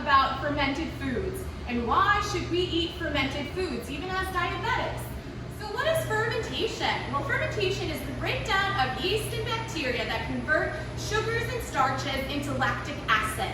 about fermented foods and why should we eat fermented foods, even as diabetics. So what is fermentation? Well, fermentation is the breakdown of yeast and bacteria that convert sugars and starches into lactic acid.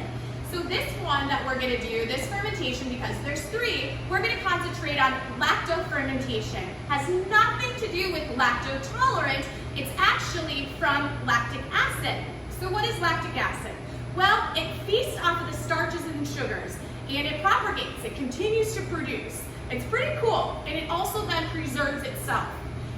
So this one that we're going to do, this fermentation, because there's three, we're going to concentrate on lactofermentation. Has nothing to do with lactotolerance. It's actually from lactic acid. So what is lactic acid? Well, it feasts off of the starches and sugars, and it propagates. It continues to produce. It's pretty cool, and it also then preserves itself.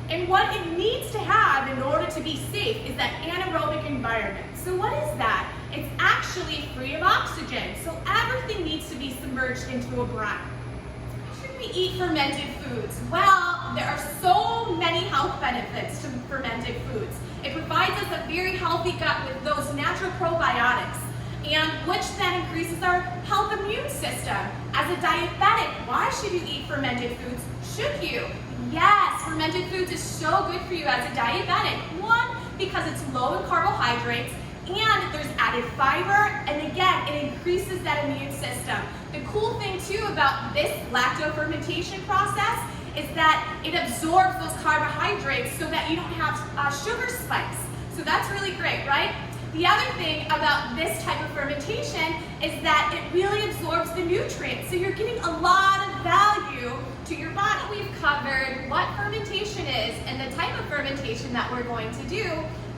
And what it needs to have in order to be safe is that anaerobic environment. So what is that? It's actually free of oxygen, so everything needs to be submerged into a brine. Why should we eat fermented foods? Well, there are so many health benefits to fermented foods. It provides us a very healthy gut with those natural probiotics, and which then increases our health immune system. As a diabetic, why should you eat fermented foods? Should you? Yes, fermented foods is so good for you as a diabetic. One, because it's low in carbohydrates, and there's added fiber, and again, it increases that immune system. The cool thing too about this lactofermentation process is that it absorbs those carbohydrates so that you don't have sugar spikes. So that's really great, right? The other thing about this type of fermentation is that it really absorbs the nutrients. So you're getting a lot of value to your body. We've covered what fermentation is and the type of fermentation that we're going to do.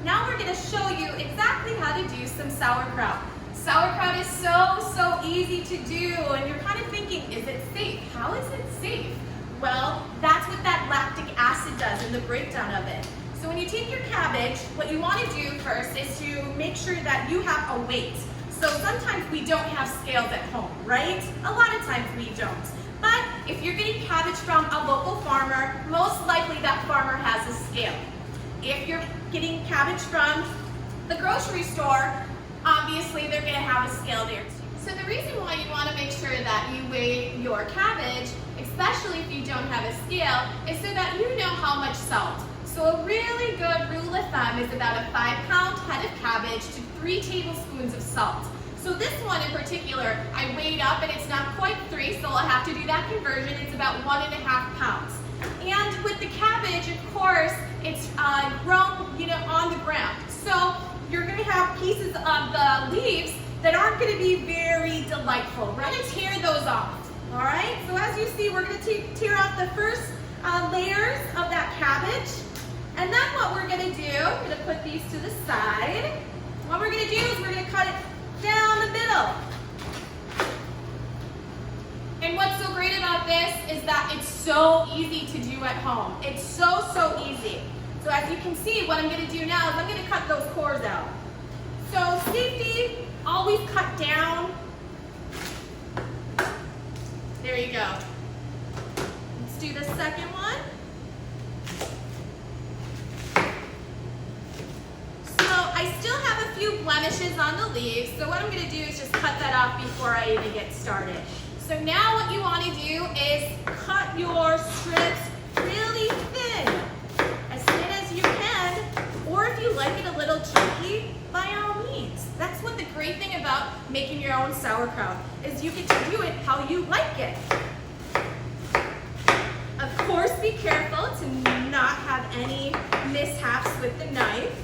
Now we're going to show you exactly how to do some sauerkraut. Sauerkraut is so easy to do, and you're kind of thinking, is it safe? How is it safe? Well, that's what that lactic acid does in the breakdown of it. So when you take your cabbage, what you want to do first is to make sure that you have a weight. So sometimes we don't have scales at home, right? A lot of times we don't. But if you're getting cabbage from a local farmer, most likely that farmer has a scale. If you're getting cabbage from the grocery store, obviously they're going to have a scale there too. So the reason why you want to make sure that you weigh your cabbage, especially if you don't have a scale, is so that you know how much salt. So a really good rule of thumb is about a 5-pound head of cabbage to 3 tablespoons of salt. So this one in particular, I weighed up and it's not quite 3, so I'll have to do that conversion. It's about 1.5 pounds. And with the cabbage, of course, it's grown, on the ground. So you're going to have pieces of the leaves that aren't going to be very delightful. We're going to tear those off. All right. So as you see, we're going to tear off the first layers of that cabbage. And then what we're going to do, I'm going to put these to the side. What we're going to do is we're going to cut it down the middle. And what's so great about this is that it's so easy to do at home. It's so easy. So as you can see, what I'm going to do now is I'm going to cut those cores out. So safety, always cut down. There you go. Let's do the second one. I still have a few blemishes on the leaves, so what I'm going to do is just cut that off before I even get started. So now what you want to do is cut your strips really thin as you can, or if you like it a little chunky, by all means. That's what the great thing about making your own sauerkraut is you get to do it how you like it. Of course, be careful to not have any mishaps with the knife.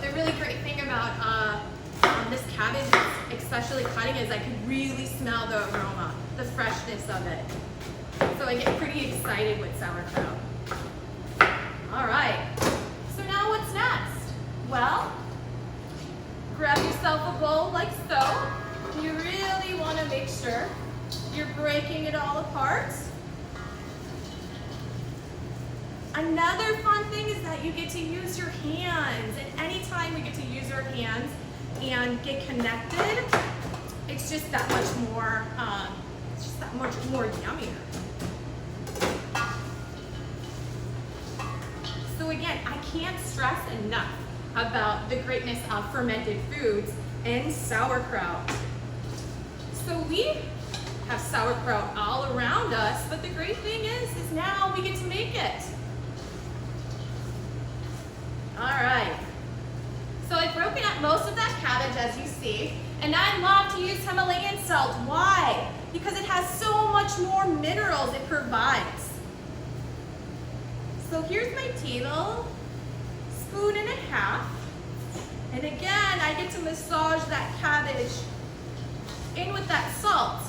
The really great thing about this cabbage, especially cutting, is I can really smell the aroma, the freshness of it. So I get pretty excited with sauerkraut. All right, so now what's next? Well, grab yourself a bowl like so. You really want to make sure you're breaking it all apart. Another fun thing is that you get to use your hands, and anytime we get to use our hands and get connected, it's just that much more, yummier. So again, I can't stress enough about the greatness of fermented foods and sauerkraut. So we have sauerkraut all around us, but the great thing is now we get to make it. All right, so I've broken most of that cabbage, as you see, and I love to use Himalayan salt. Why? Because it has so much more minerals it provides. So here's my table, spoon and a half. And again, I get to massage that cabbage in with that salt.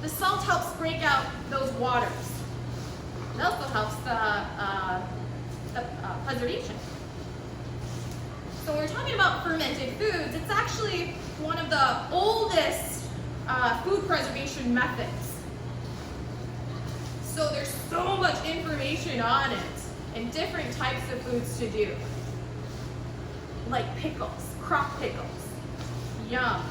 The salt helps break out those waters. It also helps the preservation. So when we're talking about fermented foods, it's actually one of the oldest food preservation methods. So there's so much information on it and different types of foods to do. Like pickles, crop pickles. Yum.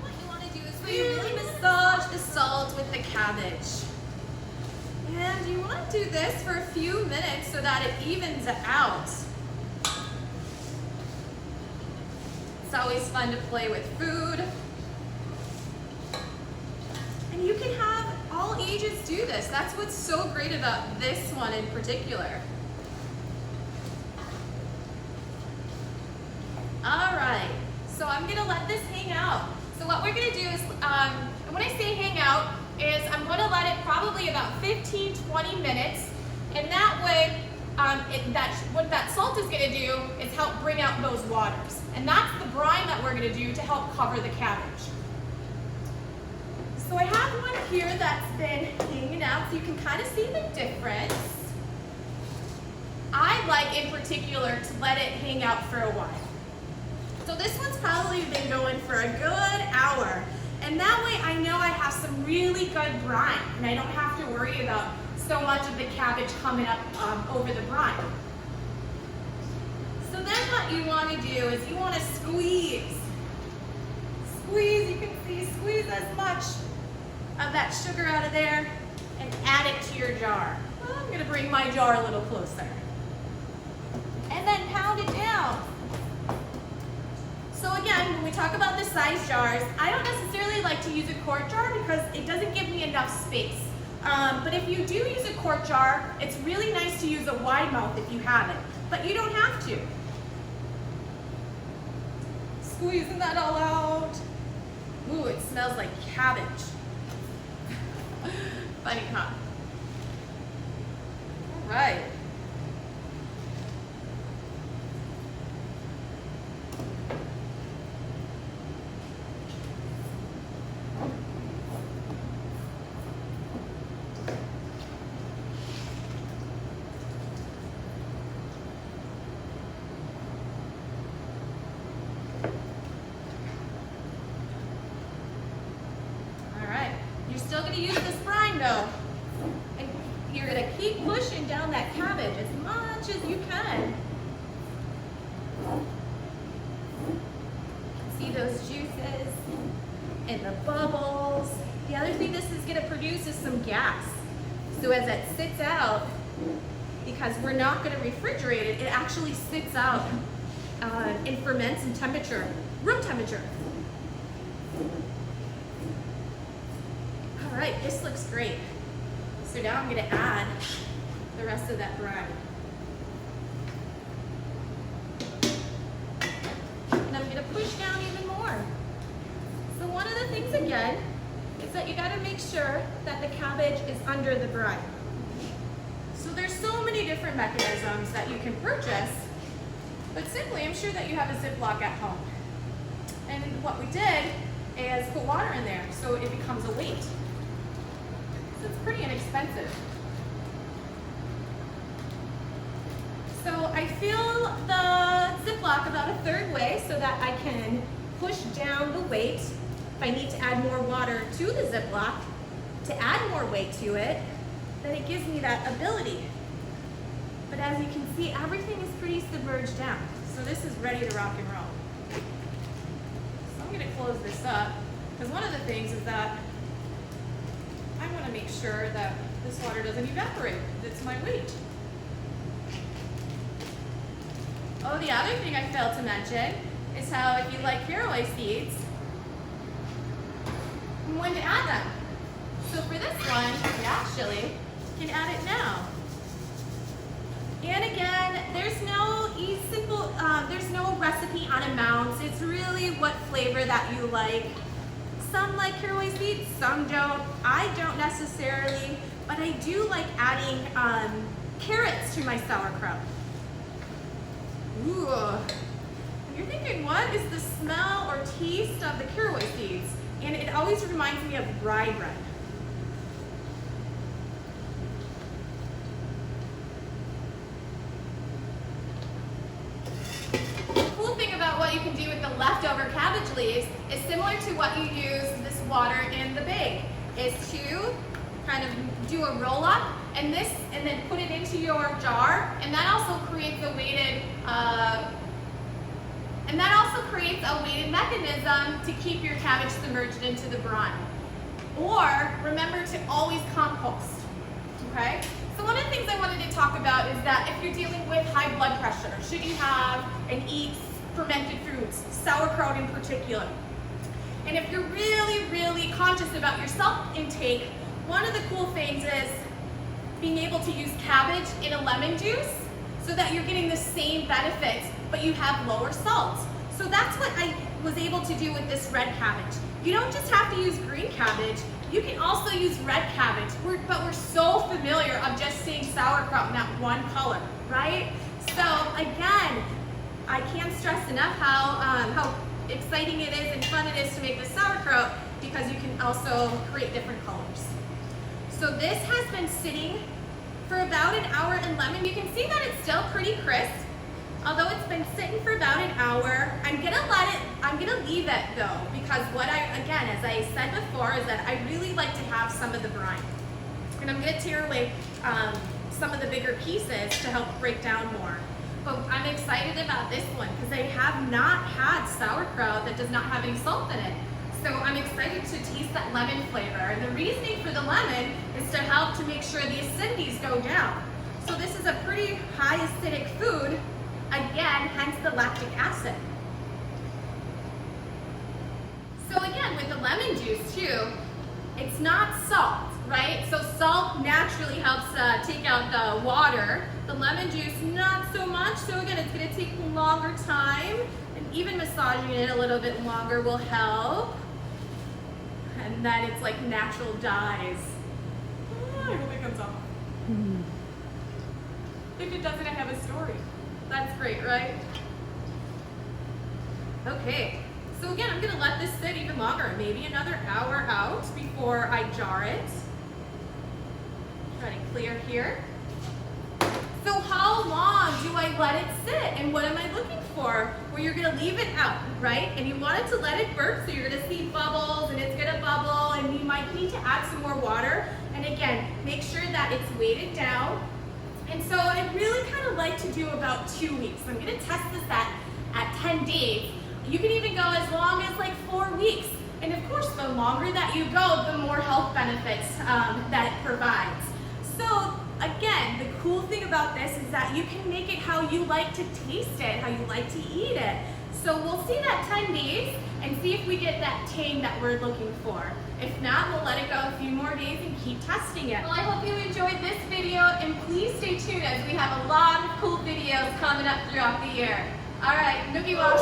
What you want to do is really massage the salt with the cabbage. And you want to do this for a few minutes so that it evens out. It's always fun to play with food. And you can have all ages do this. That's what's so great about this one in particular. All right, so I'm gonna let this hang out. So what we're gonna do is, when I say hang out, is I'm gonna let it probably about 15, 20 minutes, and that way, what that salt is gonna do is help bring out those waters. And that's the brine that we're gonna do to help cover the cabbage. So I have one here that's been hanging out, so you can kind of see the difference. I like, in particular, to let it hang out for a while. So this one's probably been going for a good hour. And that way I know I have some really good brine and I don't have to worry about so much of the cabbage coming up over the brine. So then what you want to do is you want to squeeze. Squeeze, you can see, squeeze as much of that sugar out of there and add it to your jar. Well, I'm going to bring my jar a little closer. And then pound it down. So again, when we talk about the size jars, I don't necessarily like to use a quart jar because it doesn't give me enough space. But if you do use a quart jar, it's really nice to use a wide mouth if you have it, but you don't have to. Squeezing that all out. Ooh, it smells like cabbage. Funny, huh? All right. You're still going to use this brine though. And you're going to keep pushing down that cabbage as much as you can. See those juices and the bubbles. The other thing this is going to produce is some gas. So as it sits out, because we're not going to refrigerate it, it actually sits out and ferments in temperature, room temperature. All right, this looks great. So now I'm going to add the rest of that brine. And I'm going to push down even more. So one of the things again is that you got to make sure that the cabbage is under the brine. So there's so many different mechanisms that you can purchase, but simply I'm sure that you have a Ziploc at home. And what we did is put water in there so it becomes a weight. So it's pretty inexpensive. So I fill the Ziploc about a third way so that I can push down the weight. If I need to add more water to the Ziploc to add more weight to it, then it gives me that ability. But as you can see, everything is pretty submerged down. So this is ready to rock and roll. So I'm going to close this up because one of the things is that I want to make sure that this water doesn't evaporate. It's my weight. Oh, the other thing I failed to mention is how if you like caraway seeds, when to add them. So for this one, you actually can add it now. And again, there's no easy what flavor that you like. Some like caraway seeds, some don't. I don't necessarily, but I do like adding carrots to my sauerkraut. Ooh. And you're thinking, what is the smell or taste of the caraway seeds? And it always reminds me of rye bread. The cool thing about what you can do with the leftover cabbage leaves is similar to what you use this water in the bag, is to kind of do a roll up and then put it into your jar, and that also creates a weighted mechanism to keep your cabbage submerged into the brine. Or remember to always compost. Okay? So one of the things I wanted to talk about is that if you're dealing with high blood pressure, should you have and eat fermented foods, sauerkraut in particular? And if you're really, really conscious about your salt intake, one of the cool things is being able to use cabbage in a lemon juice so that you're getting the same benefits, but you have lower salt. So that's what I was able to do with this red cabbage. You don't just have to use green cabbage, you can also use red cabbage, but we're so familiar of just seeing sauerkraut in that one color, right? So again, I can't stress enough how exciting it is and fun it is to make the sauerkraut, because you can also create different colors. So this has been sitting for about an hour in lemon. You can see that it's still pretty crisp. Although it's been sitting for about an hour, I'm gonna leave it though, because again, as I said before, is that I really like to have some of the brine. And I'm gonna tear away some of the bigger pieces to help break down more. But I'm excited about this one because I have not had sauerkraut that does not have any salt in it. So I'm excited to taste that lemon flavor. And the reasoning for the lemon is to help to make sure the acidities go down. So this is a pretty high acidic food, again, hence the lactic acid. So again, with the lemon juice too, it's not salt, right? So salt naturally helps take out the water. The lemon juice, not so much. So again, it's gonna take a longer time, and even massaging it a little bit longer will help. And then it's like natural dyes. I hope it comes off. If it doesn't, I have a story. That's great, right? Okay, so again, I'm gonna let this sit even longer, maybe another hour out before I jar it. Try to clear here. So how long do I let it sit, and what am I looking for? Well, you're gonna leave it out, right? And you want it to let it burp, so you're gonna see bubbles, and it's gonna bubble, and you might need to add some more water. And again, make sure that it's weighted down. And so I really kind of like to do about 2 weeks. I'm gonna test this at 10 days. You can even go as long as like 4 weeks. And of course, the longer that you go, the more health benefits that it provides. So again, the cool thing about this is that you can make it how you like to taste it, how you like to eat it. So we'll see that 10 days and see if we get that tang that we're looking for. If not, we'll let it go a few more days and keep testing it. Well, I hope you enjoyed this video, and please stay tuned as we have a lot of cool videos coming up throughout the year. All right, noogie wash.